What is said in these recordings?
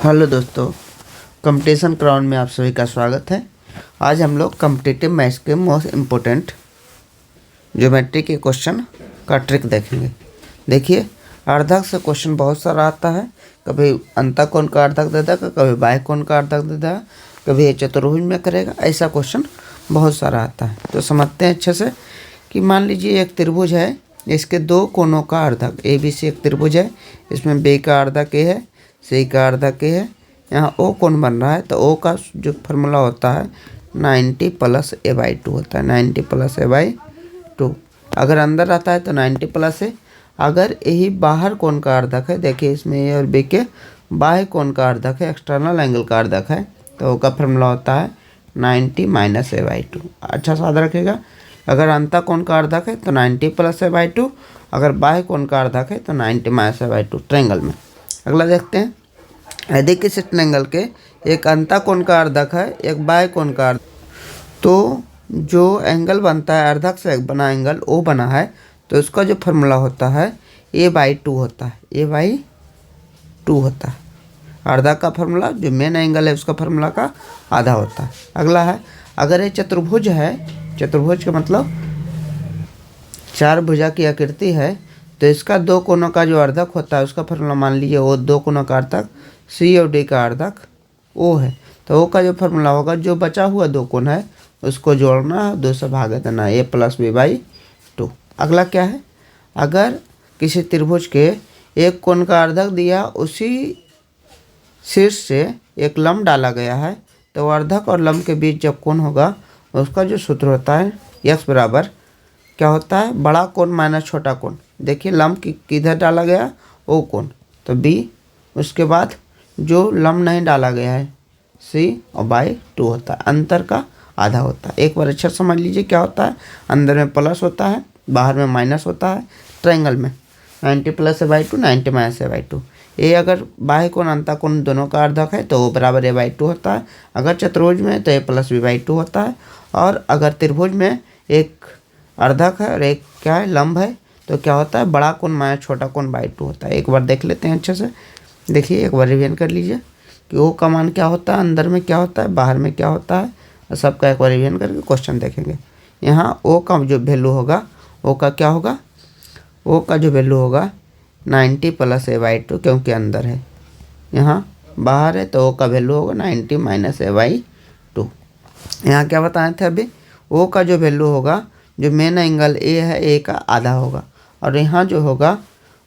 Hello दोस्तों, competition crown में आप सभी का स्वागत है। आज हम लोग कॉम्पिटिटिव मैथ्स के मोस्ट इम्पोर्टेंट ज्योमेट्री के क्वेश्चन का ट्रिक देखेंगे। देखिए, अर्धक से क्वेश्चन बहुत सारा आता है। कभी अंतःकोण का अर्धक दे देगा, कभी बाह्यकोण का अर्धक दे देगा, कभी चतुर्भुज में करेगा। ऐसा क्वेश्चन बहुत सारा आता है। तो समझते हैं अच्छे से कि मान लीजिए एक त्रिभुज है, इसके दो कोणों का अर्धक ABC एक त्रिभुज है। इसमें B का अर्धक A है, C का अर्धक A है। यहाँ O कोण बन रहा है, तो O का जो फार्मूला होता है 90 + A/2 होता है। 90 + A/2 अगर अंदर आता है तो 90 + A। अगर यही बाहर कोण का अर्धक है, देखिए इसमें A और B के बाह्य कोण का अर्धक है, एक्सटर्नल एंगल का अर्धक है, तो O का फार्मूला होता है 90 - A/2। अच्छा सा याद रखिएगा। अगर अंतःकोण का अर्धक है तो 90 + A/2, अगर बाह्य कोण का अर्धक है तो 90 - A/2 ट्रायंगल में। अगला देखते हैं, यदि किसी ट्रायंगल के एक अंतःकोण का अर्धक है, एक बाह्य कोण का अर्धक, तो जो एंगल बनता है, अर्धक से बना एंगल O बना है, तो उसका जो फार्मूला होता है A/2 होता है। A/2 होता है। अर्धक का फार्मूला जो मेन एंगल है उसका फार्मूला का आधा होता है। अगला है, अगर ये चतुर्भुज है, चतुर्भुज का मतलब चार भुजा की आकृति है, तो इसका दो कोणों का जो अर्धक होता है उसका फार्मूला मान लीजिए वो दो कोणों का अर्धक C और D का अर्धक O है, तो O का जो फार्मूला होगा, जो बचा हुआ दो कोण है उसको जोड़ना, 2 से भाग देना, A + B/2। अगला क्या है, अगर किसी त्रिभुज के एक कोण का अर्धक दिया, उसी शीर्ष से एक लंब डाला गया है, तो अर्धक और लंब के बीच जब कोण होगा उसका जो सूत्र होता है x बराबर क्या होता है, बड़ा कोण माइनस छोटा कोण। देखिए लंब किधर डाला गया, O कोण, तो B, उसके बाद जो लंब नहीं डाला गया है C और /2 होता है, अंतर का आधा होता है। एक बार अच्छा समझ लीजिए क्या होता है, अंदर में प्लस होता है, बाहर में माइनस होता है। ट्रायंगल में 90 + A/2, 90 - A/2। ए अगर बाह्य कोण अंतःकोण दोनों का अर्धक है तो O बराबर A/2 होता है। अगर चतुर्भुज में तो A + B/2 होता है। और अगर त्रिभुज में एक अर्धक है और एक क्या है, लंब है, तो क्या होता है, बड़ा कोण माइनस छोटा कोण /2 होता है। एक बार देख लेते हैं अच्छे से। देखिए एक बार रिवीजन कर लीजिए कि O का मान क्या होता है, अंदर में क्या होता है, बाहर में क्या होता है, और सबका एक बार रिवीजन करके क्वेश्चन देखेंगे। यहाँ O का जो वैल्यू होगा, O का क्या होगा, O का जो वैल्यू होगा 90 + A/2, क्योंकि अंदर है। यहाँ बाहर है तो O का वैल्यू होगा 90 - A/2। यहाँ क्या बताए थे अभी, O का जो वैल्यू होगा, जो मेन एंगल A है, A का आधा होगा। और यहाँ जो होगा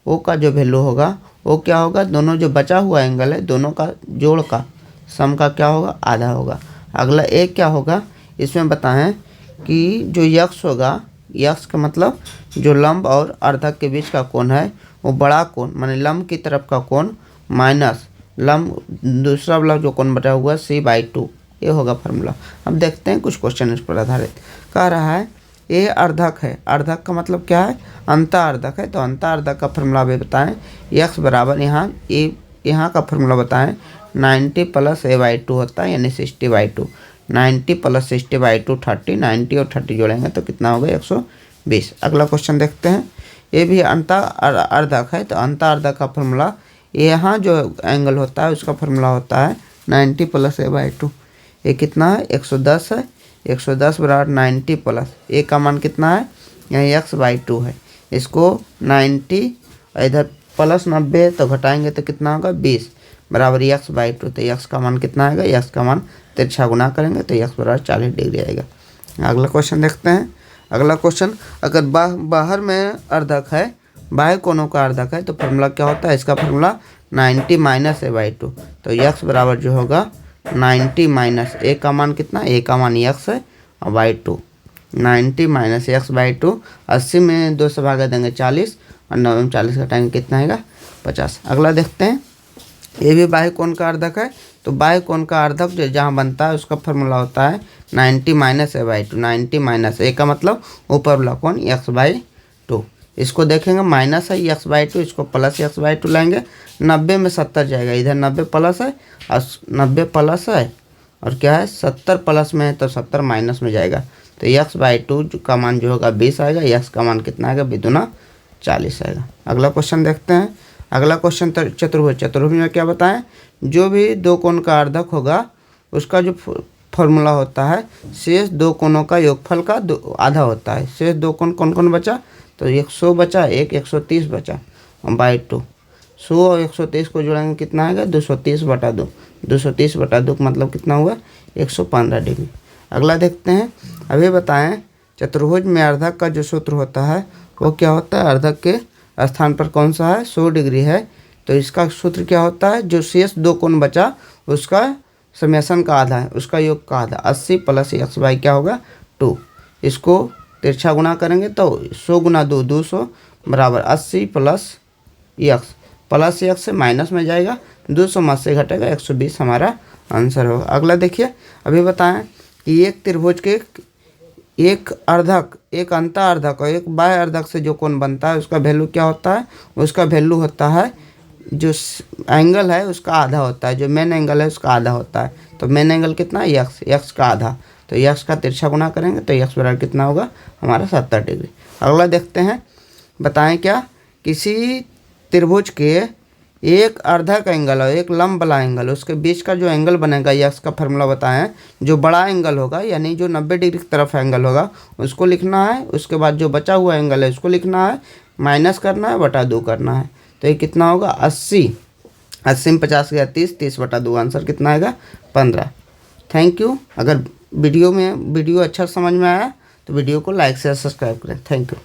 O का जो वैल्यू होगा, वो क्या होगा, दोनों जो बचा हुआ एंगल है दोनों का जोड़ का सम का क्या होगा, आधा होगा। अगला A क्या होगा, इसमें बताएं कि जो यक्स होगा, यक्स का मतलब जो लंब और अर्धक के बीच का कोण है, वो बड़ा कोण माने लंब की तरफ का कोण माइनस लंब दूसरा वाला जो कोण बचा हुआ C/2, ये होगा फार्मूला। अब देखते हैं कुछ क्वेश्चन इस पर आधारित। कह रहा है A अर्धक है, अर्धक का मतलब क्या है, अंतः अर्धक है, तो अंतः अर्धक का फार्मूला भी बताएं। x बराबर यहाँ का फार्मूला बताएं 90 + A/2 होता है, यानी 60/2। 90 + 60/2 30, 90 और 30 जोड़ेंगे तो कितना होगा, 120। अगला क्वेश्चन देखते हैं। ये भी अंतः अर्धक है, तो अंतः अर्धक का फार्मूला, यहाँ जो एंगल होता है उसका फार्मूला होता है 90 + A/2। ये कितना है, 110 है। 110 बराबर 90 + A का मान कितना है, यहाँ x/2 है। इसको 90 इधर प्लस 90 तो घटाएंगे तो कितना होगा, 20 बराबर x/2। तो x का मान कितना आएगा, x का मान तिरछा गुना करेंगे तो x बराबर 40 डिग्री आएगा। अगला क्वेश्चन देखते हैं। अगला क्वेश्चन, अगर बाहर में अर्धक है, बाह्य कोणों का अर्धक है, तो फार्मूला क्या होता है, इसका फार्मूला 90 - A/2। तो x बराबर जो होगा 90 - A का मान कितना, A का मान x है और /2। 90 - x/2, 80 में 2 से भागा देंगे 40, और 90 में 40 घटाएंगे कितना आएगा, 50। अगला देखते हैं, ये भी बाह्य कोण का अर्धक है, तो बाह्य कोण का अर्धक जो जहाँ बनता है उसका फार्मूला होता है 90 - A/2। 90 - A का मतलब ऊपर वाला कोण x/2। इसको देखेंगे माइनस है x/2, इसको प्लस x/2 लाएंगे। 90 में 70 जाएगा, इधर 90 प्लस है और 90 प्लस है, और क्या है 70 प्लस में है तो 70 माइनस में जाएगा, तो x/2 का मान जो होगा 20 आएगा। x का मान कितना आएगा, 2×2 40 आएगा। अगला क्वेश्चन देखते हैं। अगला क्वेश्चन चतुर्भुज। चतुर्भुज में क्या बताएं, जो भी दो कोण का अर्धक होगा उसका जो फॉर्मूला होता है शेष दो कोणों का योगफल का आधा होता है। शेष दो कोण कौन कौन बचा, तो 100 बचा, एक 130 बचा बाई 2। 100 और 130 को जोड़ेंगे कितना आएगा, 230/2। 230/2 का मतलब कितना हुआ, 115 डिग्री। अगला देखते हैं, अभी बताएं चतुर्भुज में अर्धक का जो सूत्र होता है वो क्या होता है। अर्धक के स्थान पर कौन सा है, 100 डिग्री है, तो इसका सूत्र क्या होता है, जो शेष दो कोण बचा उसका समेशन का आधा है, उसका योग का आधा। 80 + x बाई क्या होगा 2। इसको तिरछा गुणा करेंगे तो 100 × 2 200 बराबर 80 + x से माइनस में जाएगा, 200 में से घटेगा 120 हमारा आंसर होगा। अगला देखिए, अभी बताएं कि एक त्रिभुज के एक अर्धक, एक अंतः अर्धक और एक बाह्य अर्धक से जो कोण बनता है उसका वैल्यू क्या होता है, उसका वैल्यू होता है जो एंगल है उसका आधा होता है, जो मेन एंगल है उसका आधा होता है। तो मेन एंगल कितना है, x का आधा, तो x का तिरछा गुणा करेंगे तो x बराबर कितना होगा हमारा 70 डिग्री। अगला देखते हैं, बताएं क्या, किसी त्रिभुज के एक अर्धक एंगल और एक लंब वाला एंगल, उसके बीच का जो एंगल बनेगा x का फार्मूला बताएं। जो बड़ा एंगल होगा यानी जो 90 डिग्री की तरफ एंगल होगा उसको लिखना है, उसके बाद जो बचा हुआ एंगल है उसको लिखना है, माइनस करना है, बटा 2 करना है। तो ये कितना होगा 80 में 50 गया 30, 30/2 आंसर कितना आएगा 15। Thank you. अगर वीडियो अच्छा समझ में आया तो वीडियो को लाइक शेयर सब्सक्राइब करें। Thank you.